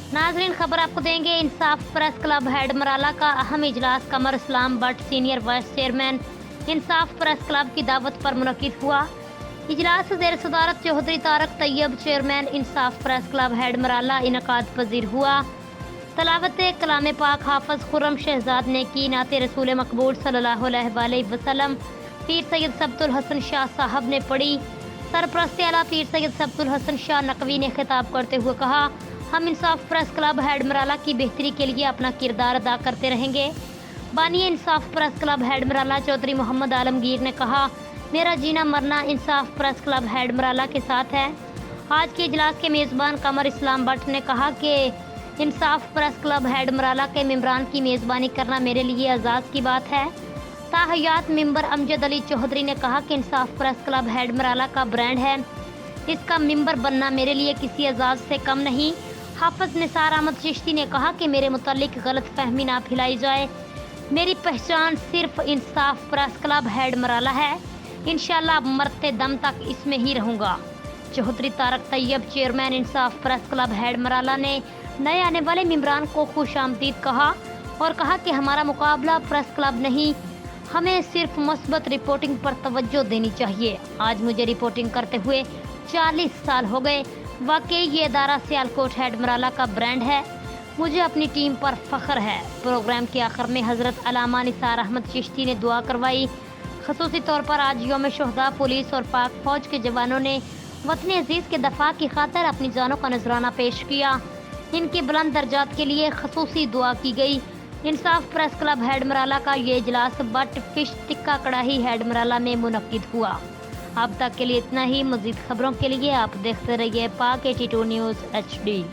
नाजरीन, खबर आपको देंगे। इंसाफ प्रेस क्लब हेड मराला का अहम इजलास कमर इस्लाम भट्ट सीनियर वाइस चेयरमैन इंसाफ प्रेस क्लब की दावत पर मुनक्किद हुआ। इजलास ज़ेर सदारत चौधरी तारक तैयब चेयरमैन इंसाफ प्रेस क्लब हेड मराला इनकाद पजीर हुआ। तलावत कलाम पाक हाफिज खुर्रम शहजाद ने की। नाते रसूल मकबूल सल्लल्लाहु अलैहि वसल्लम पीर सैयद सबतुल हसन शाह साहब ने पढ़ी। सरपरस्त आला पीर सैयद सबतुल हसन शाह नकवी ने खिताब करते हुए कहा, हम इंसाफ प्रेस क्लब हेड मराला की बेहतरी के लिए अपना किरदार अदा करते रहेंगे। बानी इंसाफ press club head Marala Chaudhry Mohammad Alamgir ने कहा, मेरा जीना मरना इंसाफ प्रेस क्लब हेड मराला के साथ है। आज के इजलास के मेज़बान कमर इस्लाम भट्ट ने कहा कि इंसाफ प्रेस क्लब हेड मराला के मेंबरान की मेज़बानी करना मेरे लिए एजाज़ की बात है। ताहयात मेंबर अमजद अली चौधरी ने कहा कि इंसाफ प्रेस क्लब हेड मराला का ब्रांड है, इसका मेंबर बनना मेरे लिए किसी एजाज़ से कम नहीं। हाफिज निसार अहमद चिश्ती ने कहा कि मेरे मुतालिक गलत फहमी ना फैलाई जाए, मेरी पहचान सिर्फ इंसाफ प्रेस क्लब हेड मराला है। इंशाल्लाह मरते दम तक इसमें ही रहूँगा। चौधरी तारक तैयब चेयरमैन इंसाफ प्रेस क्लब हेड मराला ने नए आने वाले मेंबरान को खुशामदीद कहा और कहा कि हमारा मुकाबला प्रेस क्लब नहीं, हमें सिर्फ मस्बत रिपोर्टिंग पर तवज्जो देनी चाहिए। आज मुझे रिपोर्टिंग करते हुए 40 साल हो गए। वाकई ये अदारा सियालकोट हेड मराला का ब्रांड है, मुझे अपनी टीम पर फख्र है। प्रोग्राम के आखिर में हज़रत अल्लामा निसार अहमद चिश्ती ने दुआ करवाई। खसूसी तौर पर आज यौम शुहदा पुलिस और पाक फौज के जवानों ने वतन अजीज़ के दफा की खातिर अपनी जानों का नजराना पेश किया। इनके बुलंद दर्जात के लिए खसूसी दुआ की गई। इंसाफ प्रेस क्लब हेड मराला का ये इजलास बट फिश टिक्का कड़ाही हेड मराला में मुनक्किद हुआ। अब तक के लिए इतना ही। मज़ीद खबरों के लिए आप देखते रहिए पाक 82 न्यूज़ HD।